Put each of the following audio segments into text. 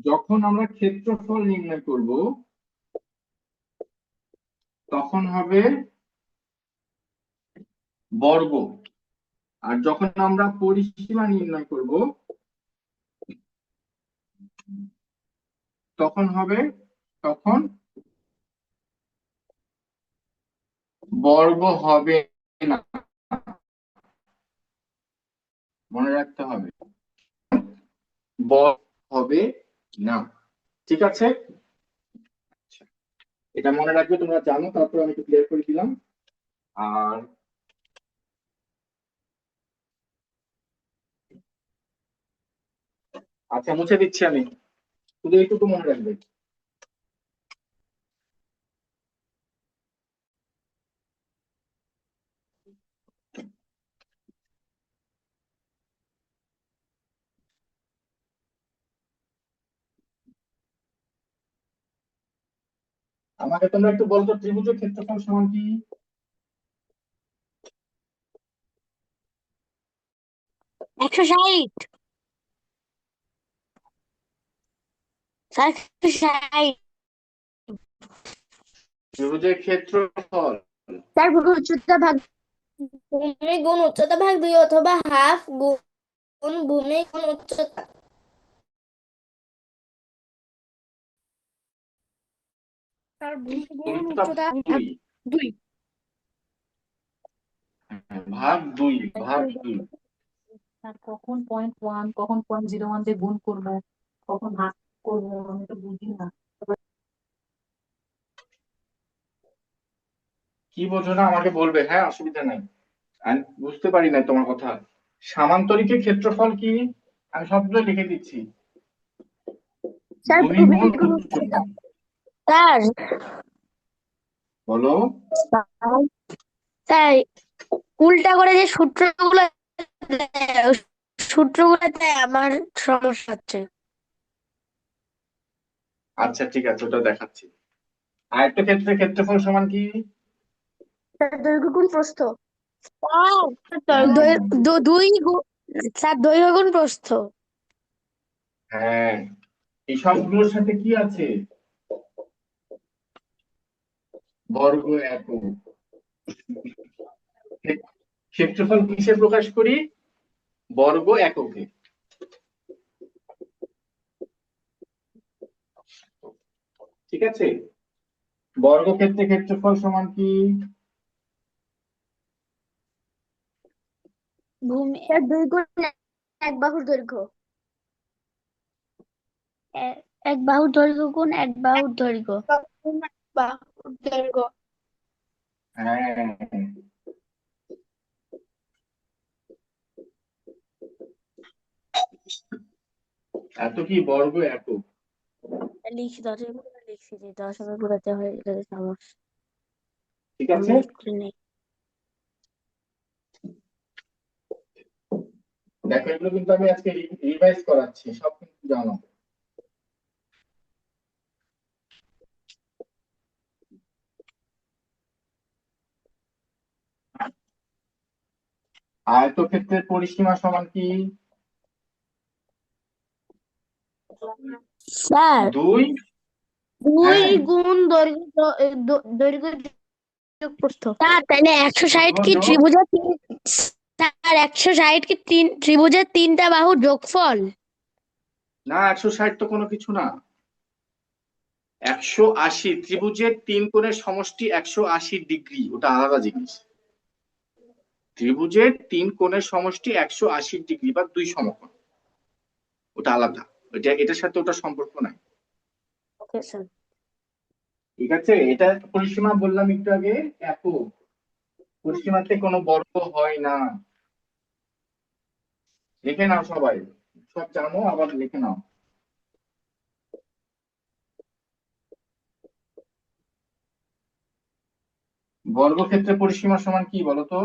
যখন আমরা ক্ষেত্রফল নির্ণয় করব তখন হবে বর্গ, আর যখন আমরা পরিসীমা নির্ণয় করব তখন হবে তখন বর্গ হবে না, মনে রাখতে হবে বর্গ হবে না। ঠিক আছে, এটা মনে রাখবে, তোমরা জানো, তারপর আমি একটু ক্লিয়ার করে দিলাম। আর আচ্ছা, মুছে দিচ্ছি আমি, শুধু এইটুকু মনে রাখবে। আমাকে তোমরা একটু বলতো, ত্রিভুজের ক্ষেত্রফল সমান কি? 160। স্যার 160। ত্রিভুজের ক্ষেত্রফল স্যার ভূমি উচ্চতা ভাগ ভূমি গুণ উচ্চতা ভাগ 2 অথবা হাফ গুণ ভূমি গুণ উচ্চতা। স্যার ভূমি গুণ উচ্চতা উচ্চতা দুই, ভাগ 2। ভাগ দুই, ভাগ দুই। আর কখন 0.1 কখন 0.01 দিয়ে গুণ করবো, কখন ভাগ করবো, আমি তো বুঝি না। কি বোঝো না আমাকে বলবে, হ্যাঁ, অসুবিধা নাই। আমি বুঝতে পারি না তোমার কথা। সামান্তরিকের ক্ষেত্রফল কি? আমি সবগুলো লিখে দিচ্ছি। স্যার ভূমি ভূমি গুণ গুণ উচ্চতা। উচ্চতা। স্যার বলো। তাই উল্টা করে যে সূত্রগুলো দেয়, ওই সূত্রগুলোতে আমার সমস্যা হচ্ছে। আচ্ছা ঠিক আছে, ওটা দেখাচ্ছি। আয়তক্ষেত্রের ক্ষেত্রফল সমান কি? স্যার দৈর্ঘ্য গুণ প্রস্থ। স্যার হ্যাঁ, স্যার দৈর্ঘ্য গুণ প্রস্থ। হ্যাঁ, এই সবগুলোর সাথে কি আছে? বর্গ একক। ক্ষেত্রফল কিসে প্রকাশ করি? বর্গ এককে। ঠিক আছে, বর্গক্ষেত্রের ক্ষেত্রফল সমান কি? ভূমি স্যার 2 গুণ 1 বাহুর দৈর্ঘ্য। এক বাহুর দৈর্ঘ্য গুণ 1 বাহুর দৈর্ঘ্য। বাহুর দৈর্ঘ্য। হ্যাঁ, এত কি বর্গ একক। লিখি 10 করে লিখছি, যে 10 হবে পুরাতে হয়, এটা সমস্যা। ঠিক আমি আছে, নোট করে নেই। দেখো এগুলো কিন্তু আমি আজকে রিভাইজ করাচ্ছি, সব কিন্তু জানো। আয়তক্ষেত্রের পরিসীমা সমান কি? স্যার 2। 2 হ্যাঁ, গুণ দৈর্ঘ্য দৈর্ঘ্য যোগ প্রস্থ। স্যার তাহলে 160 দৈর্ঘ্য কি যোগ। ত্রিভুজের স্যার 160 কি ত্রিভুজের 3টা বাহুর যোগফল? না, 160 তো কোনো কিছু না। 180 ত্রিভুজের 3 কোণের সমষ্টি 180 ডিগ্রি, ওটা আলাদা জিনিস। ত্রিভুজের 3 কোণের সমষ্টি 180 ডিগ্রি বা 2 সমকোণ, ওটা আলাদা। এটার সাথে ওটা সম্পর্ক নাই। Okay sir. ঠিক আছে, এটা পরিসীমা বললাম একটু আগে, একক। পরিসীমাতে কোনো বর্গ হয় না। লিখে নাও সবাই, সব জানো, আবার লিখে নাও। বর্গক্ষেত্রে পরিসীমা সমান কি বলতো?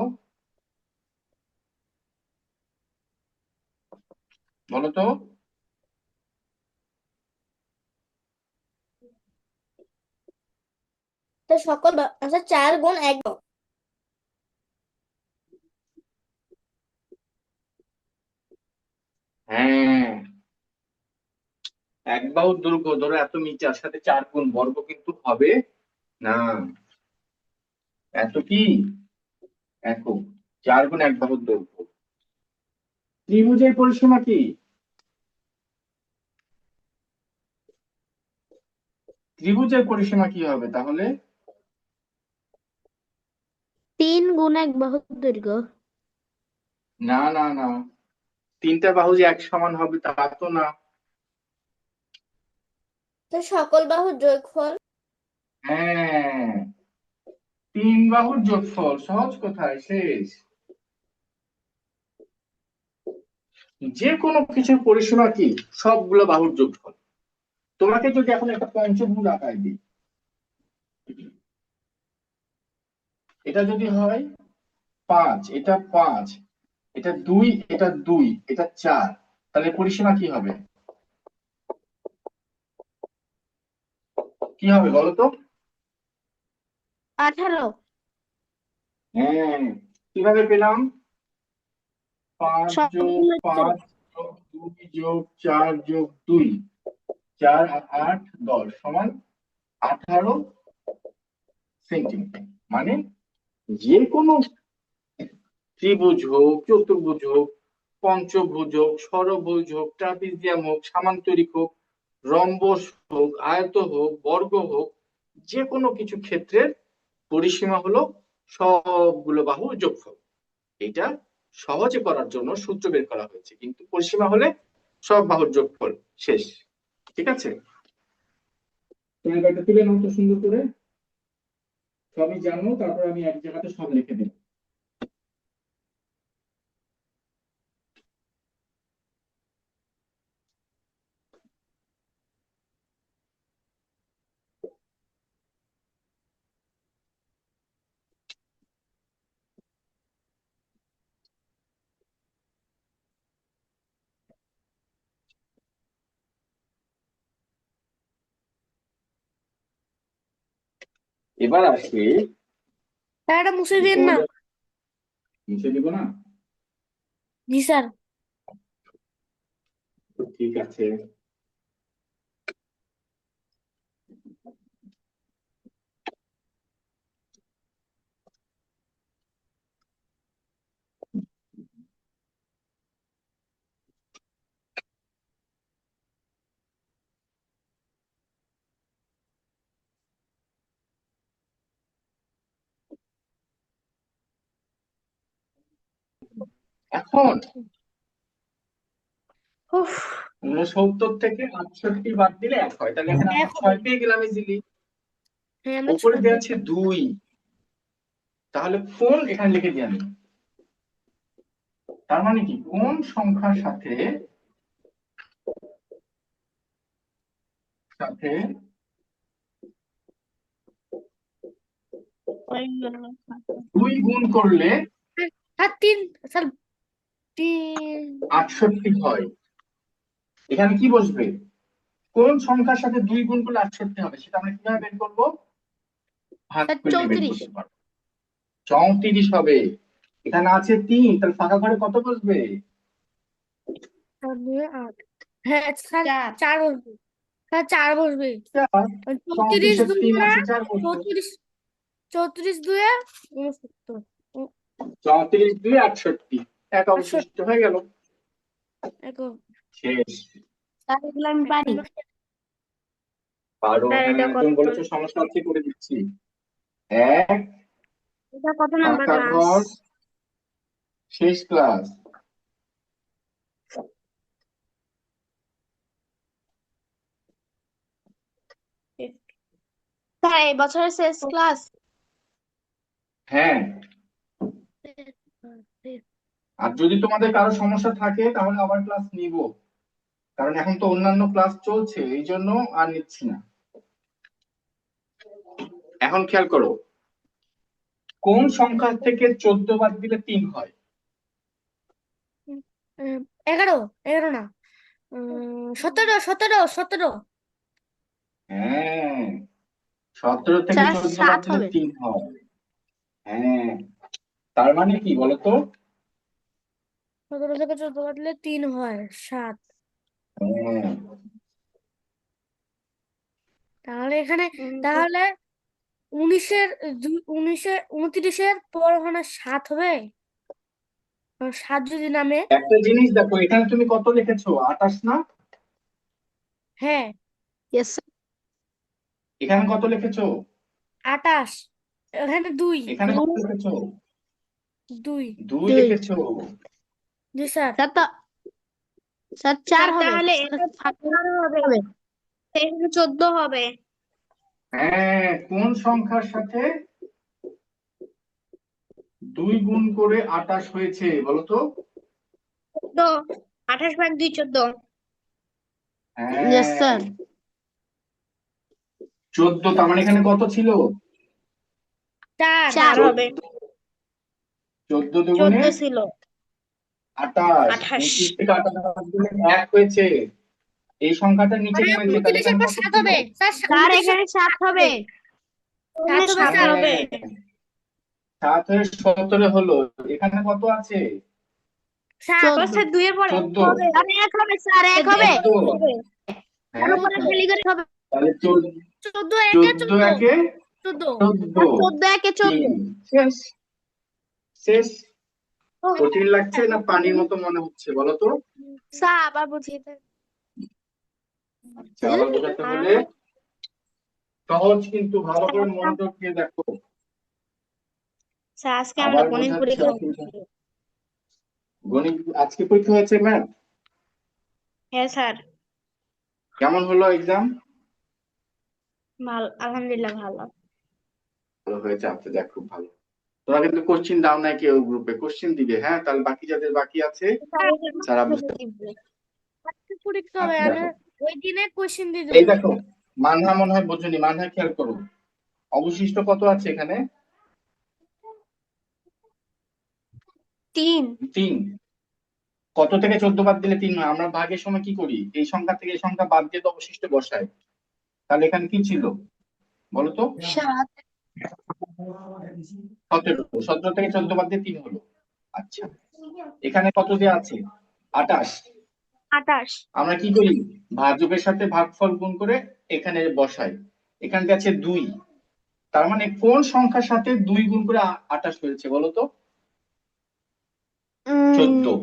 বলতো। তো সকল আচ্ছা 4 গুণ 1। হ্যাঁ, এক বাহুর দৈর্ঘ্য ধরো এত মিটার, সাথে 4 গুণ বর্গ কিন্তু হবে না। এত কি একক, 4 গুণ এক বাহুর দৈর্ঘ্য। ত্রিভুজের পরিসীমা কি? ত্রিভুজের পরিসীমা কি হবে তাহলে? 3 গুণ 1 বাহুর দৈর্ঘ্য। না না না, তিনটা বাহু যে এক সমান হবে তা তো না। তো সকল বাহুর যোগফল। হ্যাঁ, 3 বাহুর যোগফল, সহজ কথায় শেষ। যে কোনো কিছুর পরিসীমা কি? সবগুলো বাহুর যোগফল। তোমাকে যদি এখন একটা পঞ্চভুজ আকার দিই, এটা যদি হয় 5, এটা 5, এটা 2, এটা 2, এটা 4, তাহলে পরিসীমা কি হবে? কি হবে বলো তো? 18। হ্যাঁ, কিভাবে পেলাম? 5 যোগ সবগুলো যোগ। 5 যোগ 2 যোগ 4 যোগ 2, 4 আর 8 10 সমান 18 সেন্টিমিটার। মানে যে কোনো ত্রিভুজ হোক, চতুর্ভুজ হোক, পঞ্চভুজ হোক, ষড়ভুজ হোক, ট্রাপিজিয়াম হোক, সামান্তরিক হোক, রম্বস হোক, আয়ত হোক, বর্গ হোক, যে কোনো কিছু ক্ষেত্রের পরিসীমা হলো সবগুলো বাহুর যোগফল। এটা সহজে করার জন্য সূত্র বের করা হয়েছে, কিন্তু পরিসীমা হলে সব বাহুর যোগফল। শেষ। ঠিক আছে, তুমি এবার এটা তুলে নাও তো সুন্দর করে। সবই জানো, তারপর আমি এক জায়গাতে সব লিখে দিই। এবার আসি, এটা মুছে দিন না। তোমাদের মুছে দিব না? জি স্যার। ঠিক আছে। এখন উফ। 69 থেকে 68 বাদ দিলে 1 হয়, তাহলে এখানে আমরা এখন 6 পেয়ে গেলাম ইজিলি। হ্যাঁ, আমরা উপরে 6 দেওয়া আছে 2, তাহলে কোন এখানে লিখে দিই আমি। তার মানে কি, কোন সংখ্যার সাথে সাথে হয়ে গেল। 2 গুণ করলে আর 3 স্যার, 3। 68 হয়। এখানে কি বসবে? কোন সংখ্যার সাথে 2 গুণ করলে 68 হবে, সেটা আমরা কিভাবে বের করবো? ভাগ স্যার করলে বের 34। করতে পারবো। 34 হবে। এখানে আছে 3, তাহলে ফাঁকা ঘরে কত বসবে? 8। হ্যাঁ স্যার, 4 বসবে। স্যার 4 বসবে। 4। 34 34 3 দুগুণা আছে, 4 বসবে। 34। 34 দুয়ে 69। 34 2 68, এক অবশিষ্ট হয়ে গেল। শেষ। স্যার এগুলো আমি পারি। পারো, স্যার এটা হ্যাঁ, কত, তুমি বলেছো সমস্যা আছে, করে দিচ্ছি। এক, এটা কত নাম্বার ফাঁকা ক্লাস? ঘর, শেষ ক্লাস। স্যার এই বছরের শেষ ক্লাস। হ্যাঁ, আর যদি তোমাদের কারো সমস্যা থাকে তাহলে আবার ক্লাস নিব, কারণ এখন তো অন্যান্য ক্লাস চলছে, এই জন্য আর নিচ্ছি না। এখন খেয়াল করো, কোন সংখ্যা থেকে 14 বাদ দিলে 3 হয়? 11। 11 না, 17। 17। 17। হ্যাঁ, 17 থেকে স্যার 14 বাদ 7 দিলে হবে। 3 হয়। হ্যাঁ, তার মানে কি বলতো? 17 থেকে 14 বাদলে 3 হয় 7। হ্যাঁ, তাহলে এখানে তাহলে 29-এর পর ওখানে 7 হবে। 7 যদি নামে, একটা জিনিস দেখো, এখানে তুমি কত লিখেছো? 28 না? হ্যাঁ Yes, sir. এখানে কত লিখেছো? 28, এখানে 2 এখানে কত লিখেছো? 2 2 দুই। লিখেছো। জি স্যার। স্যার তো স্যার 4 হবে। তাহলে স্যার, এটা ফাঁকা 4 হবে, হবে। এখানে 14 হবে। হ্যাঁ, কোন সংখ্যার সাথে 2 গুণ করে 28 হয়েছে বলো তো? 14, 28 ভাগ 2 14। Yes, হ্যাঁ, sir. 14। তার মানে এখানে কত ছিল? 4 4 হবে। 14 দুগুণে 14 ছিল 28। 28। 29 থেকে 28 বাদ দিলে 1 হয়েছে। এই সংখ্যাটা নিচে মানে নেমেছে, তাহলে 29-এর এখানে পর কত 7 ছিল? হবে স্যার। স্যার এখানে 7 হবে। 7 হবে স্যার। হ্যাঁ, 7 হয়ে 17 হলো। এখানে কত আছে? 7 14 স্যার 2 এর পর 14। হবে। স্যার 1 হবে, স্যার 1 হবে। 14। আর হ্যাঁ, উপরে খালি করে হবে। তাহলে 14 একে 14 একে 14। 14। 14 একে 14। শেষ। শেষ। কঠিন লাগছে না পানির মতো মনে হচ্ছে বলো তো? স্যার আবার বুঝিয়ে দেন। আচ্ছা, আবার বোঝাতে হলে সহজ, কিন্তু ভালো করে মনোযোগ দিয়ে দেখো। স্যার আজকে আবার আমরা গণিত বোঝাচ্ছি পরীক্ষা অসুবিধা। গণিত আজকে পরীক্ষা হয়েছে ম্যাম? হ্যাঁ স্যার, কেমন হলো এক্সাম? ভালো, আলহামদুলিল্লাহ ভালো। ভালো হয়েছে। আচ্ছা, যাক, খুব ভালো। তোমরা কিন্তু কোশ্চিন দাও না কেউ গ্রুপে, কোশ্চিন দিবে। হ্যাঁ, তাহলে বাকি যাদের বাকি আছে তারা বুঝতে আজকে পরীক্ষা হবে, আচ্ছা, আমি দেখো ওই দিনে কোশ্চেন দিয়ে এই দেবো। দেখো, মানহা মনে হয় বোঝনি। মানহা খেয়াল করো, অবশিষ্ট কত আছে এখানে? 3 3। কত থেকে 14 বাদ দিলে 3 হয়? আমরা ভাগের সময় কি করি? এই সংখ্যা থেকে এই সংখ্যা বাদ দিয়ে তো অবশিষ্ট বসাই। তাহলে এখানে কি ছিল বলো তো? 7 17। 17 থেকে 14 বাদ দিয়ে 3 হলো। আচ্ছা, এখানে কত দেওয়া আছে? 28। 28। আমরা কি করি? ভাজকের সাথে ভাগফল গুণ করে এখানে বসাই। এখানে আছে 2। তার মানে কোন সংখ্যার সাথে 2 গুণ করে 28 হয়েছে বলো তো? 14।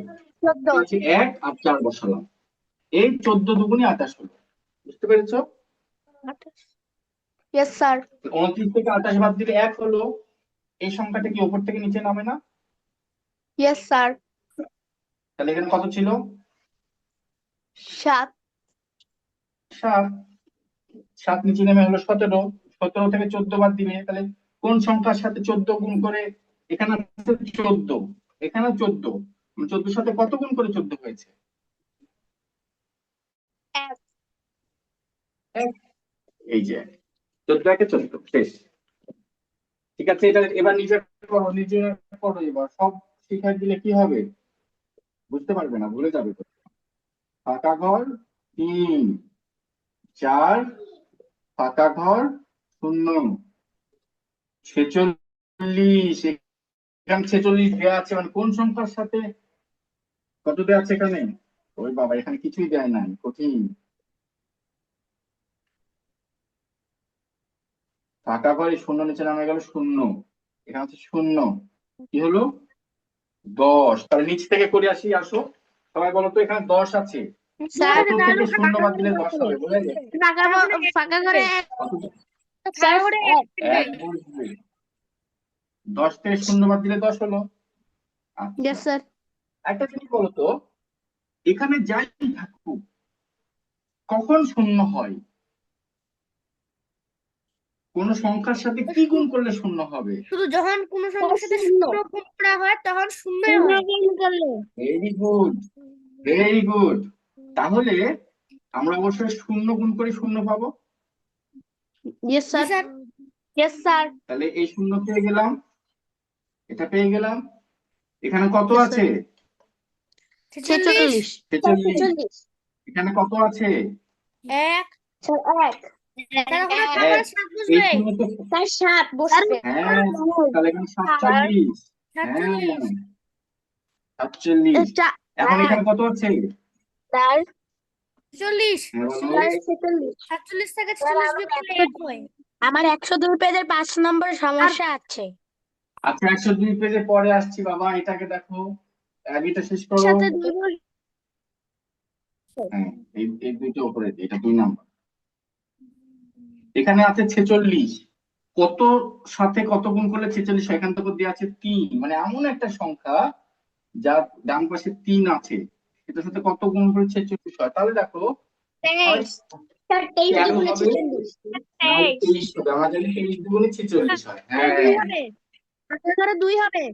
14। 1 আর 4 বসালাম। এই 14 দুগুণে 28 হলো। বুঝতে পেরেছো? Yes, sir. 29 থেকে 28 বাদ দিলে 1 হলো। এই সংখ্যাটা কি উপর থেকে নিচে নামে না? Yes, sir. তাহলে এখানে কত ছিল? 7 7। 7 নিচে নেমে হলো 17। 17 থেকে 14 বাদ দিলে তাহলে কোন সংখ্যার সাথে 14 গুণ করে? এখানে আছে 14, এখানে 14। 14 সাথে কত গুণ করে 14 হয়েছে? 1। 1। এই যে 14 একে 14। শেষ। ঠিক আছে, এটা এবার নিজে করো, নিজে করো। এবার সব শিখাই দিলে কি হবে? বুঝতে পারবে না, ভুলে যাবে তো। ফাঁকা ঘর 3, 4, ফাঁকা ঘর 0, 46। এখানে 46 দেওয়া আছে, মানে কোন সংখ্যার সাথে কত দেওয়া আছে এখানে? ওই বাবা, এখানে কিছুই দেয় নাই, কঠিন। ফাঁকা ঘরে 0 নিচে নামে গেল 0। এখানে হচ্ছে 0। কি হলো? 10। তাহলে নিচ থেকে করে আসি, আসো সবাই বলো তো, এখানে 10 আছে। স্যার কত থেকে 0 বাদ দিলে 10 হবে বলে গেছে? ফাঁকা করে স্যার এক। 1 বসবে। 10 থেকে 0 বাদ দিলে 10 হলো। আচ্ছা, Yes, sir. একটা জিনিস বলো তো, এখানে যাই থাকুক কখন 0 হয়? কোন সংখ্যার সাথে কি গুণ করলে 0 হবে? শুধু যখন কোনো সংখ্যার সাথে 0 গুণ করা হয় তখন 0 হয়। Very good, very good. তাহলে আমরা অবশ্যই 0 গুণ করে 0 পাবো। Yes, জি sir. স্যার। Yes, sir. তাহলে এই 0 পেয়ে গেলাম, এটা পেয়ে গেলাম। এখানে কত Yes, আছে? 46 46। এখানে কত আছে? 1। স্যার 1 স্যার ওখানে এক। তারপরে 7 এই বসবে। 0 তো, স্যার 7 বসবে। হ্যাঁ, তাহলে এখানে 47। হ্যাঁ, 47। 47। এখন এখানে কত আছে? স্যার 40 হ্যাঁ বলো। স্যার 46 47 থেকে 46 বিয়োগ করলে 1 হয়। আমার 102 পেজের 5 নম্বর সমস্যা আছে আচ্ছা 102 পেজে পরে আসছি বাবা, এটাকে দেখো, আগে এটা শেষ করো। সাথে 2 হ্যাঁ এই দুইটা উপরে দিয়ে, এটা 2 নাম্বার। এখানে আছে 46, কত সাথে কত গুণ করলে 46 হয়? এখান থেকে দেওয়া আছে 3, মানে এমন একটা সংখ্যা যার ডান পাশে 3 আছে, এটার সাথে কত গুণ করলে 46 হয়? তাহলে দেখো, হয় 23 স্যার 23 13 দুগুণে হবে, 46 নাহলে 23 23 হবে। আমরা জানি 23 দুগুণে 46 হয়। হ্যাঁ 2 হবে হাতের ঘরে 2 হবে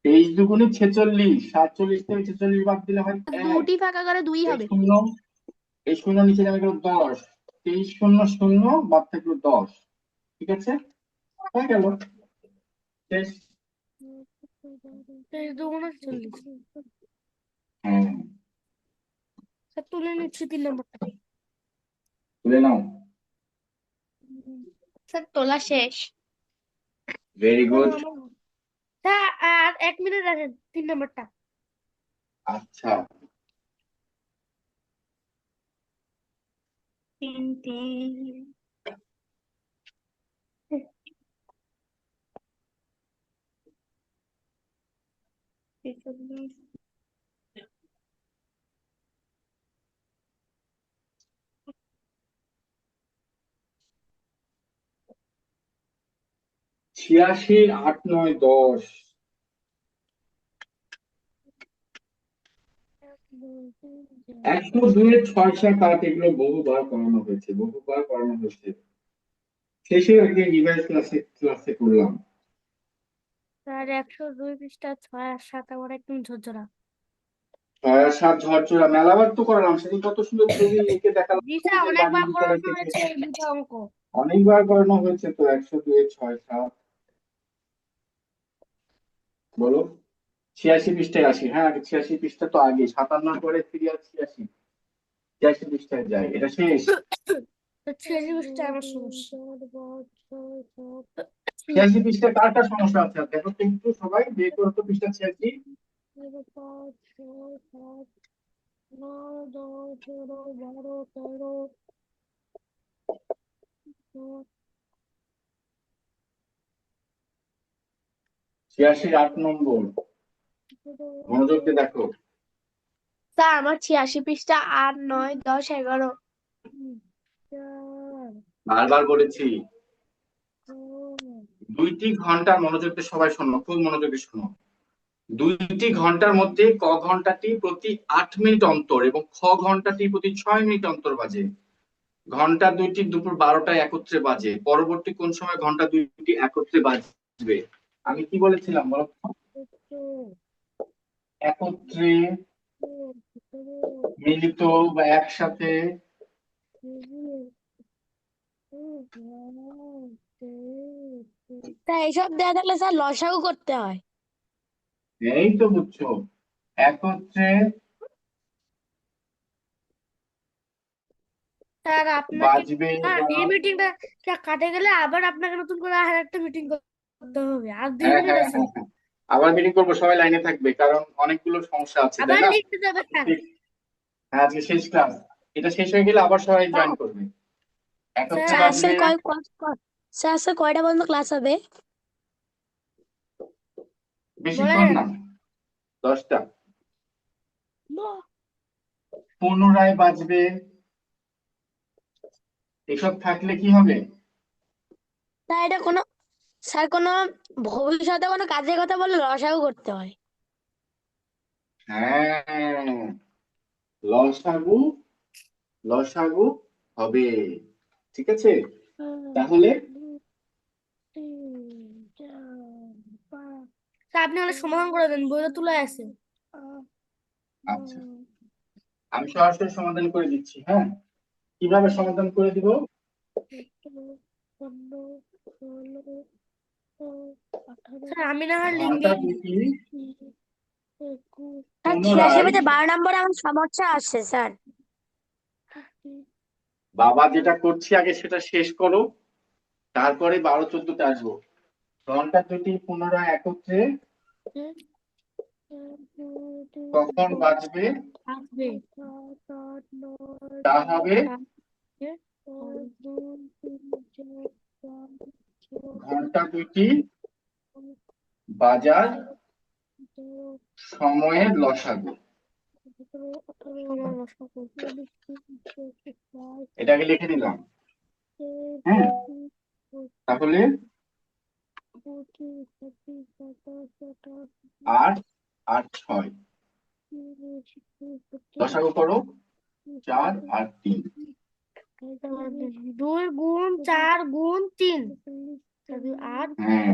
23 দুগুণে 46, 47 থেকে 46 বাদ দিলে হয় 1। দুটি ফাঁকা ঘরে 2 এই হবে শূন্য, এই শূন্য নিচে নেমে গেল 10, 23 শূন্য শূন্য বাদ থাকলো 10। ঠিক আছে, হয়ে গেল, শেষ। 23 দুগুণে 40। হ্যাঁ স্যার তুলে নিচ্ছি 3 নম্বরটা। তুলে নাও, স্যার তোলা শেষ ভেরি গুড। স্যার আর 1 মিনিট রাখেন 3 নম্বরটা। আচ্ছা 3 86, 8, 9, 10, 102, 6, 7, 8 এগুলো বহুবার করানো হয়েছে, বহুবার করানো হয়েছে। শেষে একদিন রিভাইজ ক্লাসে করলাম। স্যার 102 পৃষ্ঠা 6 আর 7 আমার একদম ঝরঝরা। 6 আর 7 ঝরঝরা, মেলাবার তো করালাম সেদিন, কত সুন্দর ছবি এঁকে দেখালাম। জি স্যার অনেকবার করানো হয়েছে এই দুটো অঙ্ক। অনেকবার করানো হয়েছে তো। 102, 6, 7 বলো। 86 পৃষ্ঠায় আসি। হ্যাঁ 86 পৃষ্ঠা তো আগে, 57 পরে ফিরে আসি 86, 86 পৃষ্ঠায় যাই, এটা শেষ। 86 পৃষ্ঠা আমার সমস্যা। 86 পৃষ্ঠায় কার কার সমস্যা আছে দেখো তো একটু, সবাই বের করো তো পৃষ্ঠা 86। 86, 8 নম্বর, মনোযোগ দিয়ে দেখো। স্যার আমার 86 পৃষ্ঠা 8 9 10 11 বারবার বলেছি, 2টি ঘন্টা, মনোযোগ দিয়ে সবাই শোনো, খুব মনোযোগে শোনো। 2টি ঘন্টার মধ্যে ক ঘন্টাটি প্রতি 8 মিনিট অন্তর এবং খ ঘন্টাটি প্রতি 6 মিনিট অন্তর বাজে। ঘন্টা দুইটি দুপুর 12টায় একত্রে বাজে। পরবর্তী কোন সময় ঘন্টা দুইটি একত্রে বাজবে? আমি কি বলেছিলাম বলো তো? একত্রে, মিলিত বা একসাথে। স্যার এইসব দেওয়া থাকলে স্যার লসাগু করতে হয় এই তো বুঝছো, একত্রে স্যার আপনাকে বাজবে স্যার বা, এই মিটিংটা কাটে গেলে আবার আপনাকে নতুন করে আর একটা মিটিং করতে হবে, আর 2 হ্যাঁ মিনিট হ্যাঁ আছে। হ্যাঁ হ্যাঁ। আবার মিটিং করবো, সবাই লাইনে থাকবে, কারণ অনেকগুলো সমস্যা আছে, তাই আবার না? লিখতে যাবে স্যার। ঠিক। হ্যাঁ আজকে শেষ ক্লাস, এটা শেষ হয়ে গেলে আবার সবাই জয়েন করবে। একত্রে স্যার বাজবে, স্যার স্যার কয়টা পর্যন্ত ক্লাস হবে বেশিক্ষণ বলেন। না, 10টা। পুনরায় বাজবে, এসব থাকলে কি হবে? স্যার এটা কোনো স্যার কোনো ভবিষ্যতে কোনো কাজের কথা বললে লসাগু করতে হয় হ্যাঁ, লসাগু, লসাগু হবে। ঠিক আছে, তাহলে স্যার আপনি হলে সমাধান করে দেন, বইটা তুলে আছে। আচ্ছা আমি সরাসরি সমাধান করে দিচ্ছি। হ্যাঁ, কিভাবে সমাধান করে দিব? স্যার আমি না হয় ঘন্টা লিখি। দুটি স্যার 86 পুনরায়, পেজে 12 নম্বরে আমার সমস্যা আসছে স্যার বাবা যেটা করছি আগে সেটা শেষ করো, তারপরে 12, 14তে আসবো। ঘন্টা দুটি পুনরায় একত্রে কখন বাজবে আসবে তা হবে ঘন্টা দুইটি বাজার সময়ের লসাগু। এটাকে লিখে দিলাম। হ্যাঁ, তাহলে 8 আর 6 লসাগু করো, 4 আর 3। 2 গুণ 4 গুণ 3 8 হ্যাঁ,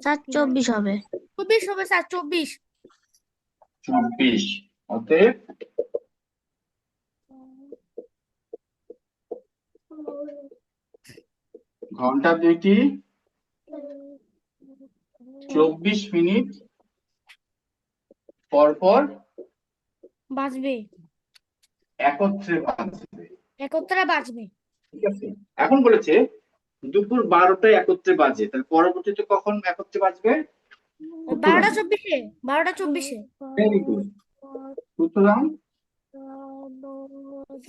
স্যার 24 হবে। 24 হবে স্যার 24 24। অতএব ঘন্টা দুইটি 24 মিনিট পর পর বাজবে একত্রে বাজবে। একত্রে বাজবে ঠিক আছে, এখন বলেছে দুপুর 12টায় একত্রে বাজে, তাহলে পরবর্তীতে কখন একত্রে বাজবে? 12টা 24-এ 12টা 24-এ ভেরি গুড। সুতরাং 11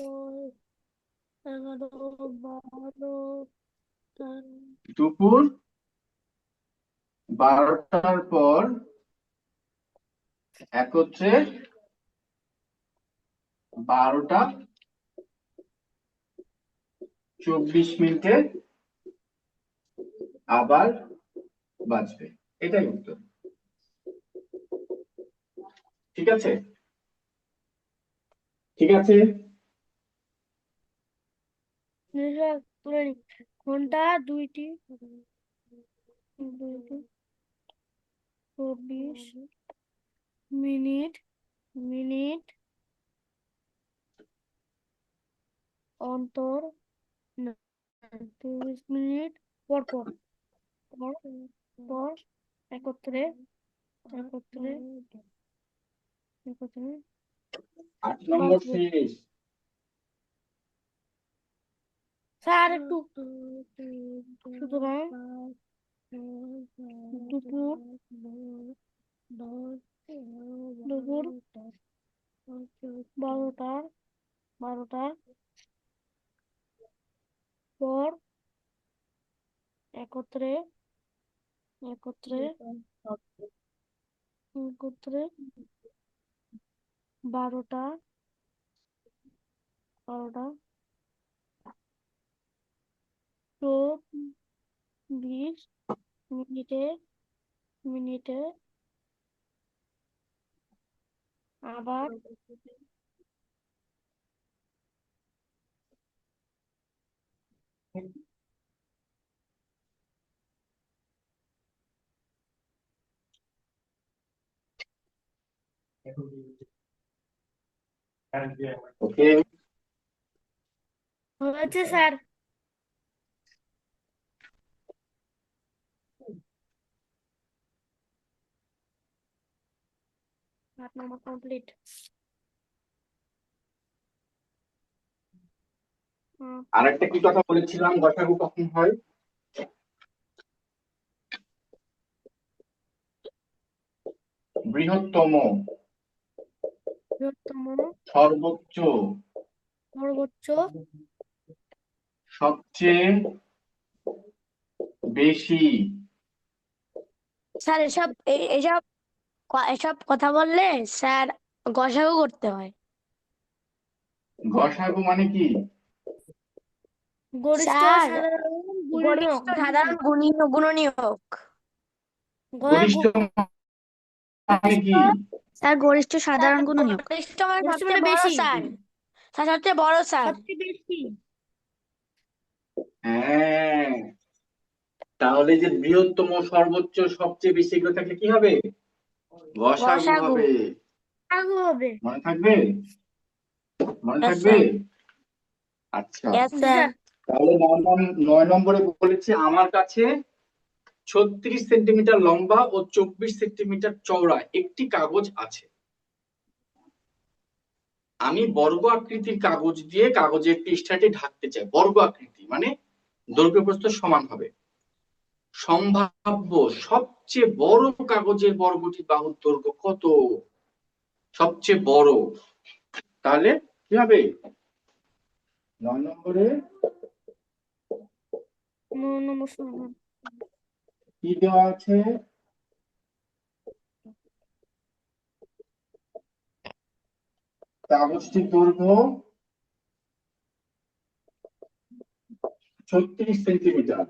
দুপুর 12টার পর একত্রে 12টা 24 মিনিটে আবার বাজবে। এটাই উত্তর। ঠিক আছে, ঠিক আছে। ঘন্টা দুইটি 24 মিনিট মিনিট অন্তর 24 মিনিট পর পর পর পর একত্রে একত্রে একত্রে 8 নম্বর বাজবে। শেষ। স্যার একটু সুতরাং দুপুর দুপুর 12টার পর একত্রে একত্রে একত্রে 12টা 24 মিনিটে মিনিটে আবার ওকে, হয়েছে স্যার। 8 নম্বর কমপ্লিট। আরেকটা কি কথা বলেছিলাম, গসাগু কখন হয়? বৃহত্তম, বৃহত্তম সর্বোচ্চ, সর্বোচ্চ সবচেয়ে বেশি। স্যার এসব এসব কথা বললে স্যার গসাগু করতে হয়। গসাগু মানে কি? গরিষ্ঠ স্যার সাধারণ গরিষ্ঠ সাধারণ গুণনীয়ক। গরিষ্ঠ মানে কি? স্যার গরিষ্ঠ সাধারণ গুণনীয়ক। গরিষ্ঠ মানে গরিষ্ঠ সবচেয়ে মানে বড় বেশি স্যার। স্যার সবচেয়ে বড় স্যার। সবচেয়ে বেশি হ্যাঁ, তাহলে যে বৃহত্তম, সর্বোচ্চ, সবচেয়ে বেশি, এগুলো থাকলে কি হবে? গসাগু গসাগু। হবে। আগে হবে। মনে থাকবে? মনে Yes, থাকবে? sir. আচ্ছা, Yes, sir. তাহলে 9 নম্বরে বলেছে আমার কাছে 36 সেন্টিমিটার লম্বা ও 24 সেন্টিমিটার চওড়া একটি কাগজ আছে। আমি বর্গ আকৃতির কাগজ দিয়ে কাগজের পৃষ্ঠাটি ঢাকতে চাই। বর্গ আকৃতি মানে দৈর্ঘ্য প্রস্থ সমান হবে। সম্ভাব্য সবচেয়ে বড় কাগজের বর্গটির বাহুর দৈর্ঘ্য কত? সবচেয়ে বড়, তাহলে কি হবে? 9 নম্বরে 9 নম্বর সমাধান। কি দেওয়া আছে? কাগজটির দৈর্ঘ্য 36 সেন্টিমিটার,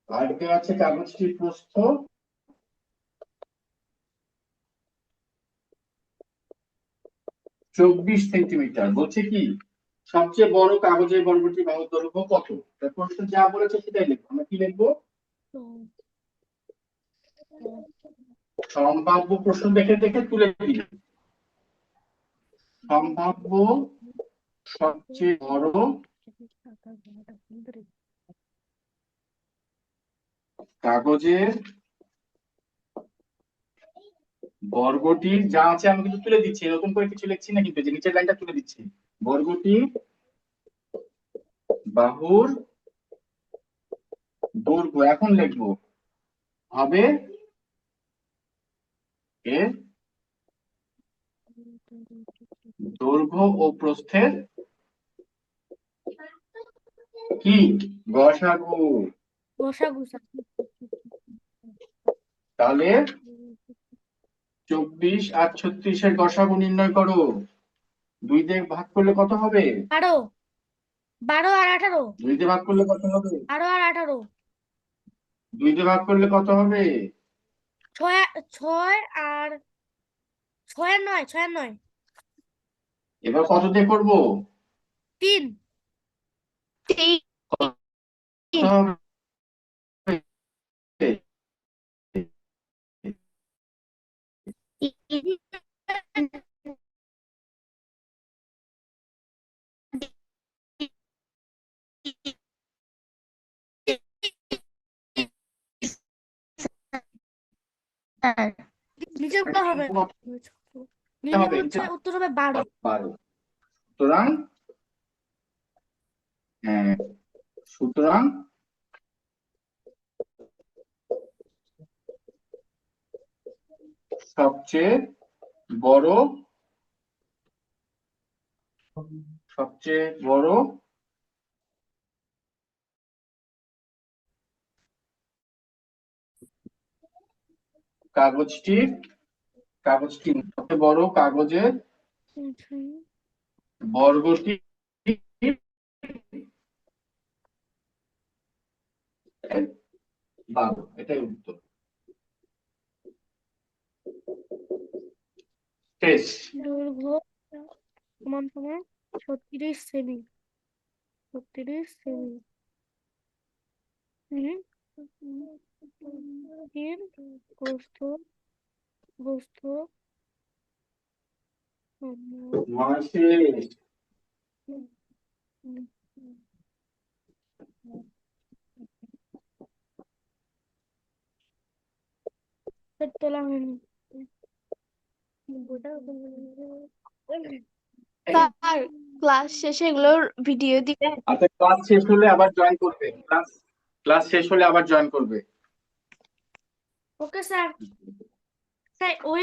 আর দেওয়া আছে কাগজটির প্রস্থ 24 সেন্টিমিটার। বলছে কি সবচেয়ে বড় কাগজের বর্গটির বাহুর দৈর্ঘ্য কত? তার প্রশ্ন যা বলেছে সেটাই লিখবো। আমরা কি লিখবো? সম্ভাব্য প্রশ্ন দেখে দেখে তুলে দিই। সম্ভাব্য সবচেয়ে বড় কাগজের বর্গটির যা আছে আমি কিন্তু তুলে দিচ্ছি, নতুন করে কিছু লিখছি না, কিন্তু যে নিচের লাইনটা তুলে দিচ্ছি। বর্গটি বাহুর দৈর্ঘ্য এখন লিখবো হবে এর দৈর্ঘ্য ও প্রস্থের কি গসাগু। গসাগু। তাহলে 24 আর 36 এর গসাগু নির্ণয় করো। 2 দিয়ে ভাগ করলে কত হবে? 12 আর 18। 2 দিয়ে ভাগ করলে কত হবে? 12 আর 18। 2 দিয়ে ভাগ করলে কত হবে? 6 আর 9। এবার কত দিয়ে করবো? 3। কত হবে? নিচের কত হবে? হবে উত্তর হবে 12। 12। সুতরাং হ্যাঁ, সুতরাং সবচেয়ে বড় কাগজটি সবচেয়ে বড় কাগজের বর্গটি 12। এটাই উত্তর। শেষ। দৈর্ঘ্য সমান সমান 36 সেমি। 36 সেমি। এর প্রস্থ শেষ। তোলা হয়নি। স্যার ক্লাস শেষে এগুলোর ভিডিও দিবেন? আচ্ছা, ক্লাস শেষ হলে আবার জয়েন করবে। ক্লাস শেষ হলে আবার জয়েন করবে। Okay sir. স্যার ওই